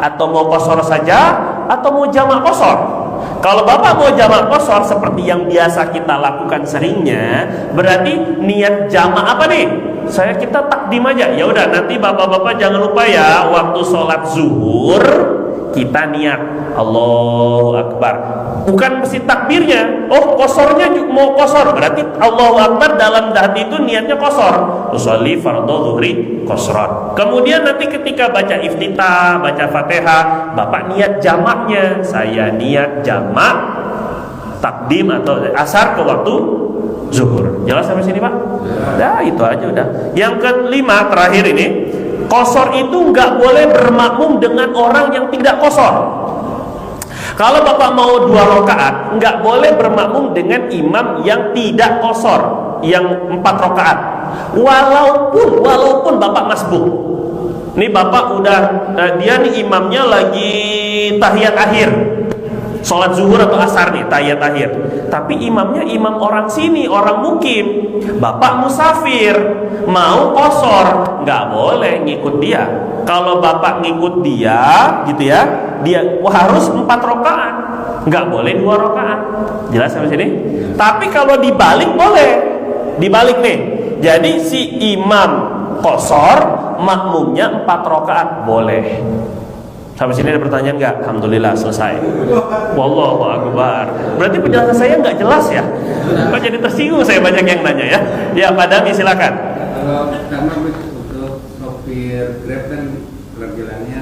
atau mau kosor saja atau mau jamak kosor. Kalau Bapak mau jamak kosor seperti yang biasa kita lakukan seringnya, berarti niat jamak apa nih? Kita takdim aja. Ya udah, nanti Bapak-bapak jangan lupa ya, waktu sholat zuhur kita niat Allahu Akbar. Bukan mesti takbirnya. Oh, kosornya juga mau kosor. Berarti Allahu Akbar dalam hati itu niatnya kosor. Usolli fardhu zuhri kosron. Kemudian nanti ketika baca iftitah, baca Fatihah, Bapak niat jamaknya. Saya niat jamak takdim atau asar ke waktu zuhur. Jelas sampai sini, Pak? Nah, itu aja udah. Yang kelima terakhir ini, kosor itu nggak boleh bermakmum dengan orang yang tidak kosor. Kalau Bapak mau 2 rakaat, nggak boleh bermakmum dengan imam yang tidak kosor, yang 4 rakaat. Walaupun Bapak masbuk. Ini Bapak udah, dia nih imamnya lagi tahiyat akhir, sholat zuhur atau asar nih, tahiyat akhir. Tapi imamnya imam orang sini, orang mukim. Bapak musafir, mau kosor, nggak boleh ngikut dia. Kalau Bapak ngikut dia, gitu ya, dia harus 4 rakaat, nggak boleh 2 rakaat. Jelas sampai sini? Tapi kalau dibalik boleh, dibalik nih. Jadi si imam kosor, makmumnya 4 rakaat boleh. Sampai sini ada pertanyaan nggak? Alhamdulillah selesai. Wallahu akbar. Berarti penjelasan saya nggak jelas ya? Kok jadi tersinggung saya, banyak yang nanya ya? Ya, Pak Dami silakan. Kalau sama untuk sopir Grab kan perjalanannya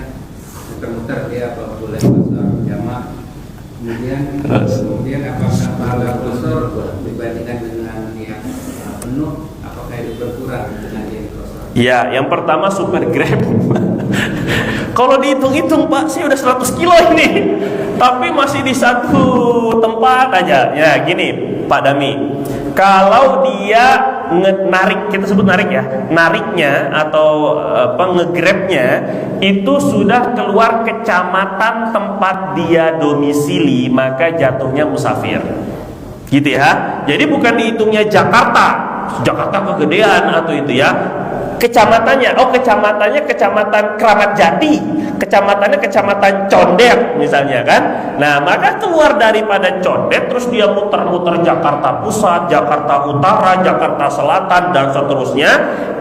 muter-muter, dia apa boleh kosor jamak? Kemudian apakah pahala kosor dibandingkan dengan yang penuh, apakah itu berkurang dengan yang kosor? Ya, yang pertama supir Grab. Kalau dihitung-hitung, Pak, sih udah 100 kilo ini, tapi masih di satu tempat aja. Ya, gini, Pak Dami. Kalau dia narik, kita sebut narik ya, nariknya atau nge-grabnya itu sudah keluar kecamatan tempat dia domisili, maka jatuhnya musafir. Gitu ya. Jadi bukan dihitungnya Jakarta kegedean atau itu ya. Kecamatannya, kecamatannya Kecamatan Kramat Jati, kecamatannya Kecamatan Condet misalnya kan. Nah, maka keluar daripada Condet terus dia muter-muter Jakarta Pusat, Jakarta Utara, Jakarta Selatan dan seterusnya,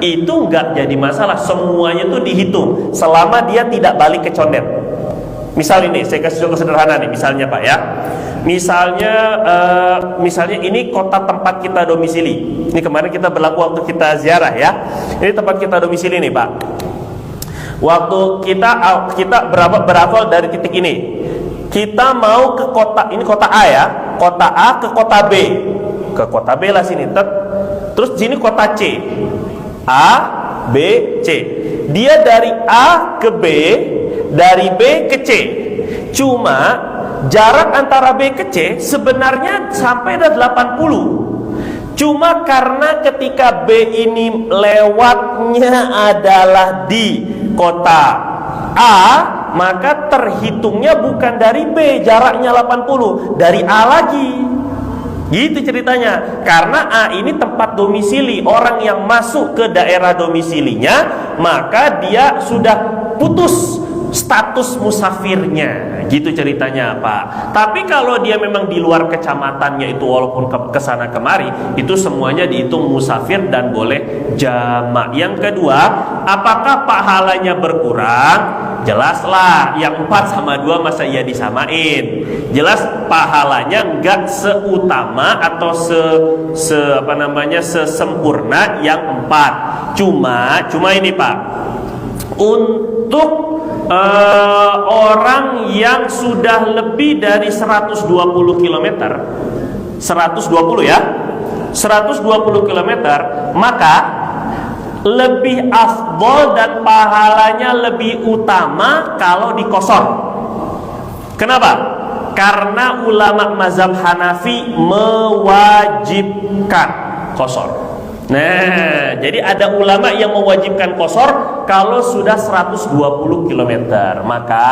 itu nggak jadi masalah. Semuanya itu dihitung selama dia tidak balik ke Condet. Misal ini, saya kasih contoh sederhana nih, misalnya Pak ya. Misalnya ini kota tempat kita domisili. Ini kemarin kita berlaku waktu kita ziarah ya. Ini tempat kita domisili nih Pak. Waktu kita berasal dari titik ini. Kita mau ke kota, ini kota A ya. Kota A ke kota B. Ke kota B lah sini. Terus sini kota C. A, B, C. Dia dari A ke B dari B ke C. Cuma jarak antara B ke C sebenarnya sampai ada 80. Cuma karena ketika B ini lewatnya adalah di kota A, maka terhitungnya bukan dari B jaraknya 80, dari A lagi. Gitu ceritanya. Karena A ini tempat domisili, orang yang masuk ke daerah domisilinya, maka dia sudah putus status musafirnya. Gitu ceritanya Pak. Tapi kalau dia memang di luar kecamatannya itu, walaupun kesana kemari, itu semuanya dihitung musafir dan boleh jamak. Yang kedua, apakah pahalanya berkurang? Jelaslah, yang 4 sama 2 masa iya disamain. Jelas pahalanya enggak seutama atau sesempurna yang 4. Cuma ini Pak, untuk orang yang sudah lebih dari 120 km, 120 ya, 120 km, maka lebih afdol dan pahalanya lebih utama kalau dikosor. Kenapa? Karena ulama mazhab Hanafi mewajibkan kosor. Nah, jadi ada ulama yang mewajibkan kosor kalau sudah 120 km. Maka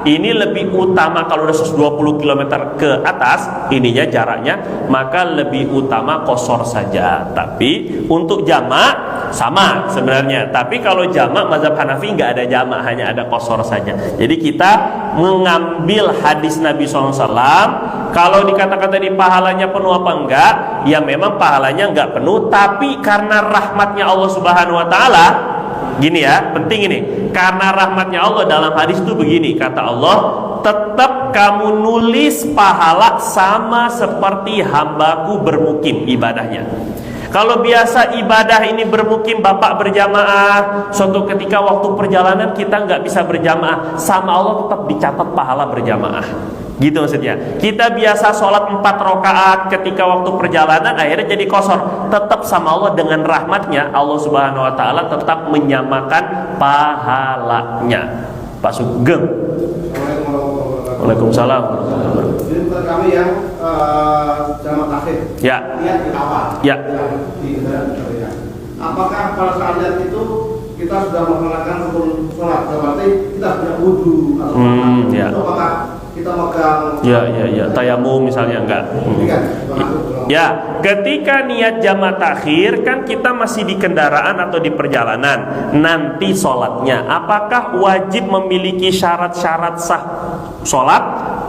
ini lebih utama kalau sudah 120 km ke atas, ininya jaraknya, maka lebih utama kosor saja. Tapi untuk jamak sama sebenarnya. Tapi kalau jamak mazhab Hanafi nggak ada jamak, hanya ada kosor saja. Jadi kita mengambil hadis Nabi SAW. Kalau dikatakan tadi pahalanya penuh apa enggak, ya memang pahalanya enggak penuh, tapi karena rahmatnya Allah Subhanahu wa taala, gini ya, penting ini. Karena rahmatnya Allah dalam hadis itu begini, kata Allah, tetap kamu nulis pahala sama seperti hambaku bermukim ibadahnya. Kalau biasa ibadah ini bermukim, bapak berjamaah, suatu ketika waktu perjalanan kita nggak bisa berjamaah, sama Allah tetap dicatat pahala berjamaah. Gitu maksudnya. Kita biasa sholat 4 rakaat ketika waktu perjalanan, akhirnya jadi kosor. Tetap sama Allah dengan rahmatnya, Allah Subhanahu wa taala tetap menyamakan pahalanya. Pak Sugeng. Waalaikumsalam. Jadi buat kami yang jamak takhir. Ya. Niat di awal. Ya. Di kendaraan. Apakah pada saat niat itu kita sudah melaksanakan rukun sholat? Berarti kita sudah wudu atau ya. apakah kita megang? Ya. Tayamum misalnya enggak. Ya, ketika niat jamak takhir kan kita masih di kendaraan atau di perjalanan. Nanti sholatnya, apakah wajib memiliki syarat-syarat sah sholat?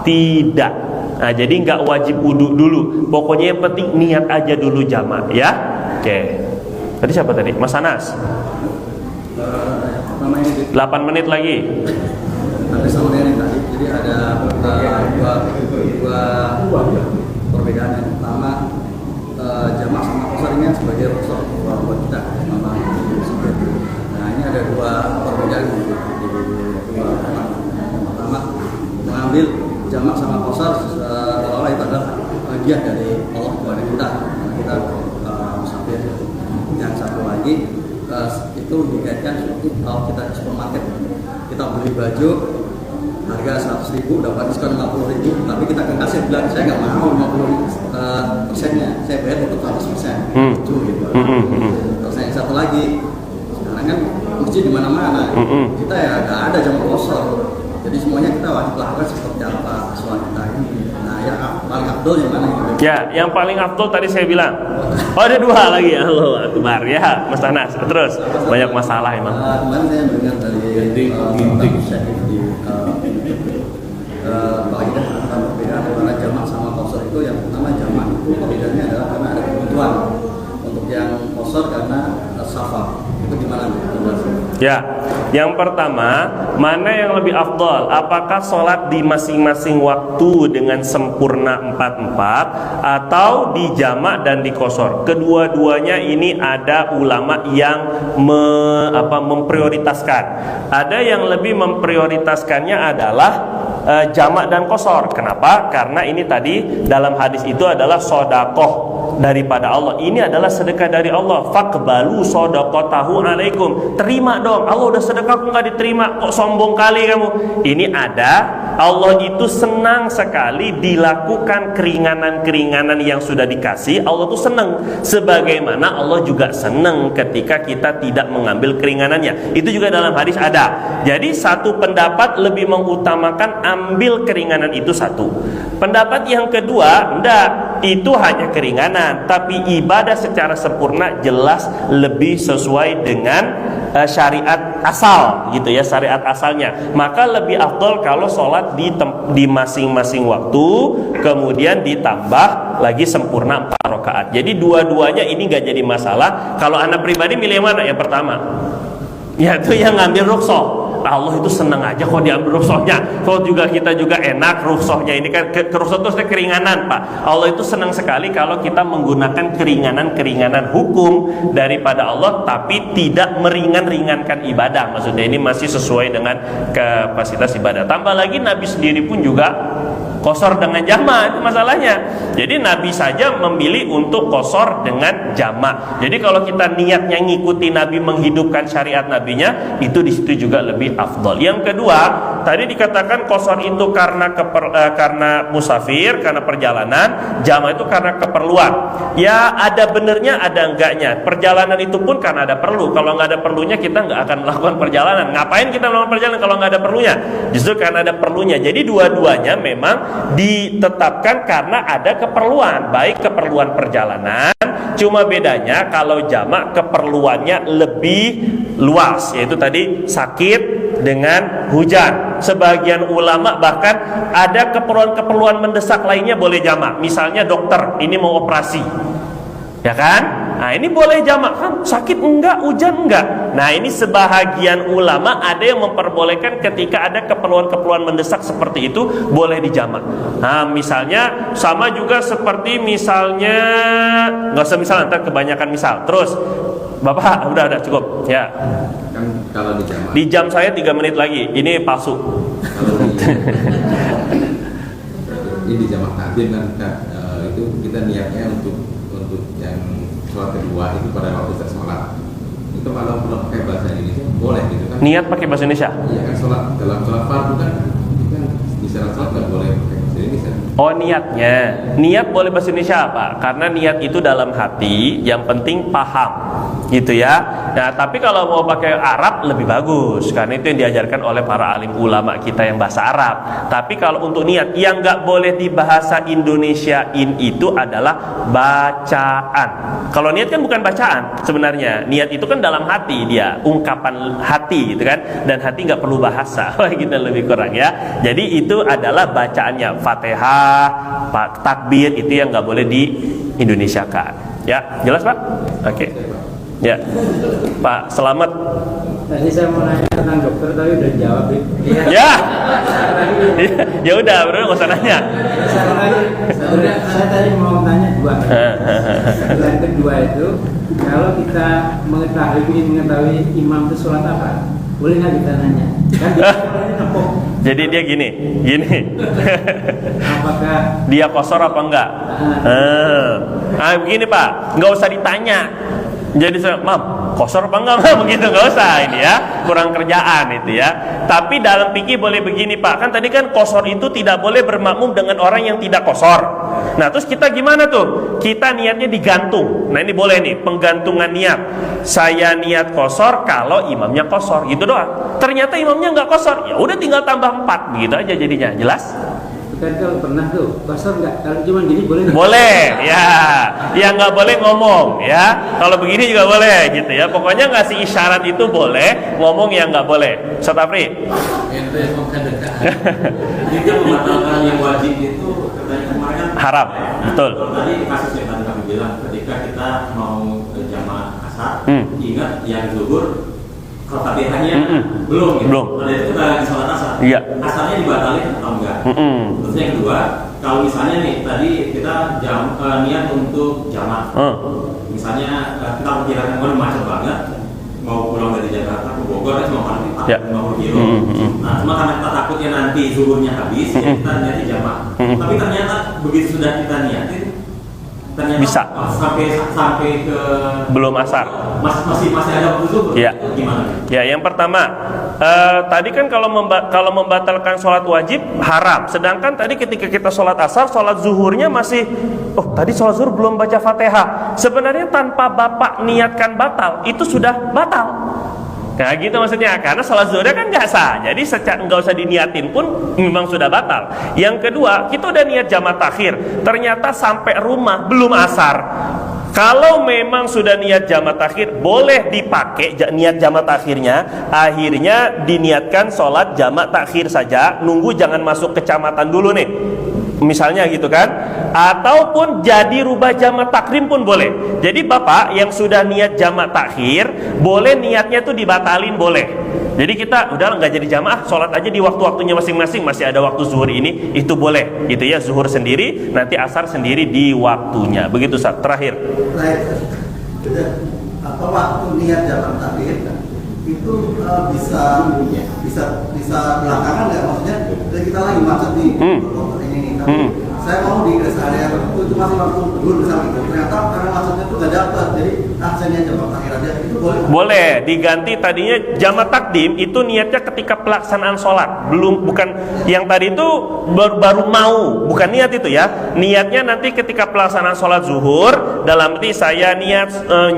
Tidak. Nah, jadi nggak wajib wudhu dulu. Pokoknya yang penting niat aja dulu jamak, ya. Oke. Tadi siapa tadi? Mas Anas. 8 menit lagi. Ada sama dengan yang tadi. Jadi ada dua perbedaan. Yang pertama, jamak sama kosor ini sebagai kosor buat kita. Nah, ini ada dua perbedaan di dua tempat. Yang pertama, mengambil jamak sama kosor seolah-olah itu adalah hadiah dari Allah kepada kita. Nah, kita musafir. Yang satu lagi itu dikaitkan seperti kalau kita di supermarket, kita beli baju harga 100.000 dapat diskon 50.000, tapi kita ke kasir bilang saya nggak mau 50%-nya, saya bayar untuk 100%. Itu gitu. Terus yang satu lagi, sekarang kan masjid di mana-mana, kita ya nggak ada jamak kosor, jadi semuanya kita wajib lakukan seperti apa sholat kita ini. Nah, yang paling abdul yang mana? Ya, yang paling abdul tadi saya bilang. Oh, ada 2 lagi ya. Allahu Akbar ya, Mas Anas. Terus banyak masalah emang. Kemarin saya mendengar dari Pak tentang perbedaan antara jamak sama kosor itu. Yang pertama, jamak itu perbedaannya adalah karena ada kebutuhan. Untuk yang kosor karena safar. Itu gimana? Ya, yang pertama, mana yang lebih afdal? Apakah sholat di masing-masing waktu dengan sempurna 4/4 atau di jamak dan di kosor? Kedua-duanya ini ada ulama yang memprioritaskan. Ada yang lebih memprioritaskannya adalah jamak dan kosor. Kenapa? Karena ini tadi dalam hadis itu adalah sodakoh daripada Allah. Ini adalah sedekah dari Allah. Faqbalu shadaqatahu alaikum. Terima dong. Allah udah sedekah kok nggak diterima, kok sombong kali kamu. Ini ada, Allah itu senang sekali dilakukan keringanan-keringanan yang sudah dikasih. Allah tuh senang, sebagaimana Allah juga senang ketika kita tidak mengambil keringanannya. Itu juga dalam hadis ada. Jadi satu pendapat lebih mengutamakan ambil keringanan itu satu. Pendapat yang kedua, enggak, itu hanya keringanan, tapi ibadah secara sempurna jelas lebih sesuai dengan syariat asal gitu ya, syariat asalnya. Maka lebih afdol kalau sholat di masing-masing waktu, kemudian ditambah lagi sempurna 4 rakaat. Jadi dua-duanya ini gak jadi masalah. Kalau anak pribadi milih yang mana? Yang pertama, yaitu yang ngambil rukhsah. Allah itu senang aja kalau diambil rukhsahnya. Kalau juga kita juga enak rukhsahnya. Ini kan rukhsah itu keringanan, Pak. Allah itu senang sekali kalau kita menggunakan keringanan-keringanan hukum daripada Allah, tapi tidak meringankan ibadah. Maksudnya ini masih sesuai dengan kapasitas ibadah. Tambah lagi Nabi sendiri pun juga qashar dengan jamak, itu masalahnya. Jadi Nabi saja memilih untuk qashar dengan jamak. Jadi kalau kita niatnya ngikuti Nabi, menghidupkan syariat Nabinya, itu di situ juga lebih afdol. Yang kedua, tadi dikatakan qashar itu karena musafir, karena perjalanan, jamak itu karena keperluan. Ya ada benernya, ada enggaknya. Perjalanan itu pun karena ada perlu. Kalau nggak ada perlunya kita nggak akan melakukan perjalanan. Ngapain kita melakukan perjalanan kalau nggak ada perlunya? Justru karena ada perlunya. Jadi dua-duanya memang ditetapkan karena ada keperluan, baik keperluan perjalanan, cuma bedanya kalau jamak keperluannya lebih luas, yaitu tadi sakit dengan hujan. Sebagian ulama bahkan ada keperluan-keperluan mendesak lainnya boleh jamak. Misalnya dokter ini mau operasi, ya kan? Nah ini boleh jamak kan? Sakit enggak, hujan enggak. Nah ini sebahagian ulama ada yang memperbolehkan ketika ada keperluan-keperluan mendesak seperti itu boleh dijamak. Nah misalnya sama juga seperti misalnya, nggak usah misal, ntar kebanyakan misal. Terus Bapak udah cukup ya. Kan kalau dijamak, di jam saya 3 menit lagi. Ini palsu. kalau ini dijamak takbir kan, itu kita niatnya untuk yang sholat kedua itu pada waktu kita sholat. Itu kalau pakai bahasa Indonesia boleh gitu kan? Niat pakai bahasa Indonesia? Iya kan, dalam sholat fardu kan di sholat nggak boleh pakai bahasa Indonesia. Oh niatnya, niat boleh bahasa Indonesia Pak, karena niat itu dalam hati, yang penting paham gitu ya. Nah tapi kalau mau pakai Arab lebih bagus, karena itu yang diajarkan oleh para alim ulama kita yang bahasa Arab. Tapi kalau untuk niat, yang nggak boleh di bahasa Indonesiain itu adalah bacaan. Kalau niat kan bukan bacaan sebenarnya, niat itu kan dalam hati, dia ungkapan hati gitu kan, dan hati nggak perlu bahasa. Gitu lebih kurang ya. Jadi itu adalah bacaannya, Fatihah, takbir, itu yang nggak boleh di Indonesiakan. Ya jelas Pak? Oke. Ya, Pak Selamat. Tadi saya mau nanya tentang dokter tapi udah jawab. Ya, ya udah, bro, nggak usah nanya. Saya tadi mau tanya dua. Yang kedua itu, kalau kita mengetahui imam itu sholat apa, boleh nggak kita nanya? Kan dia sholatnya nepuk. Jadi dia gini. Apakah Dia qashar apa enggak? Begini Pak, nggak usah ditanya. Jadi Mam, qashar apa enggak Mam? Begitu, nggak usah ini ya, kurang kerjaan itu ya. Tapi dalam fikih boleh begini Pak, kan tadi kan qashar itu tidak boleh bermakmum dengan orang yang tidak qashar. Nah terus kita gimana tuh? Kita niatnya digantung. Nah ini boleh nih, penggantungan niat. Saya niat qashar kalau imamnya qashar, gitu doang. Ternyata imamnya nggak qashar, ya udah tinggal tambah 4, begitu aja jadinya. Jelas? kan kalau pernah tuh qashar nggak? Kalau cuma gini boleh nggak? Boleh, ya. Yang nggak boleh ngomong, ya. Kalau begini juga boleh, gitu ya. Pokoknya ngasih isyarat itu boleh, ngomong yang nggak boleh. Ustaz Afri. Jika membatalkan yang wajib itu katanya kemarin Haram, betul. Kalau tadi kasus yang tadi kami bilang, ketika kita mau jamaah asar, ingat yang zuhur Fatihahnya belum, gitu. Belum. Pada itu kita lagi sholat asar. Iya. Asarnya dibatalin atau enggak? Terus yang kedua, kalau misalnya nih tadi kita niat untuk jamaah, misalnya kita perkirakan mau macet banget, mau pulang dari Jakarta ke Bogor cuma paling 50 kilo. Nah, cuma karena kita takutnya nanti zuhurnya habis, ya kita niatin jamaah. Tapi ternyata begitu sudah kita niatin, ternyata Bisa. sampai ke Belum asar. masih ada waktu zuhur. Iya. Gimana? Ya, yang pertama, tadi kan kalau membatalkan sholat wajib haram. Sedangkan tadi ketika kita sholat asar, sholat zuhurnya masih, tadi sholat zuhur belum baca Fatihah. Sebenarnya tanpa bapak niatkan batal, itu sudah batal. Nah gitu maksudnya, karena sholat zuhurnya kan nggak sah, jadi nggak usah diniatin pun memang sudah batal. Yang kedua, kita udah niat jamak takhir, ternyata sampai rumah belum asar. Kalau memang sudah niat jamak takhir, boleh dipakai niat jamak takhirnya. Akhirnya diniatkan sholat jamak takhir saja, nunggu jangan masuk kecamatan dulu nih. Misalnya gitu kan, ataupun jadi rubah jamak takrim pun boleh. Jadi bapak yang sudah niat jamak takhir, boleh niatnya tuh dibatalin, boleh. Jadi kita udah nggak jadi jamaah, sholat aja di waktu-waktunya masing-masing, masih ada waktu zuhur ini, itu boleh, gitu ya. Zuhur sendiri, nanti asar sendiri di waktunya. Begitu Ustaz. Terakhir. Apa waktu niat jamak takhir itu bisa belakangan nggak, maksudnya kita lagi macet nih ini tapi saya mau di rest area itu masih waktu dulu misalnya gitu, ternyata karena macetnya tuh nggak dapat, jadi saya niat jamak takhir aja, itu boleh? Boleh diganti, tadinya jamak takdim itu niatnya ketika pelaksanaan sholat, bukan yang tadi itu baru mau, bukan niat itu ya. Niatnya nanti ketika pelaksanaan sholat zuhur, dalam arti saya niat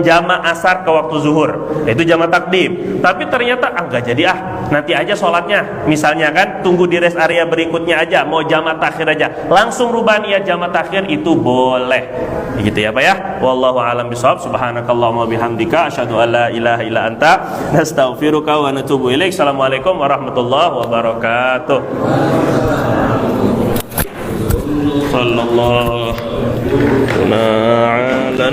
jamak asar ke waktu zuhur, itu jamak takdim. Tapi ternyata nggak jadi nanti aja sholatnya, misalnya kan tunggu di rest area berikutnya aja, mau jamak takhir aja, langsung rubah niat jamak takhir, itu boleh, gitu ya Pak ya. Wallahu a'lam bishawab. Subhanakallahumma bihamdika asyhadu an la ilaha illa anta nastaghfiruka wa natubu ilaik. Assalamualaikum warahmatullahi wabarakatuh. Sallallahu ala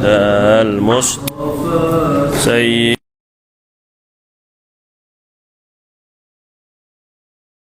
nuril mustafa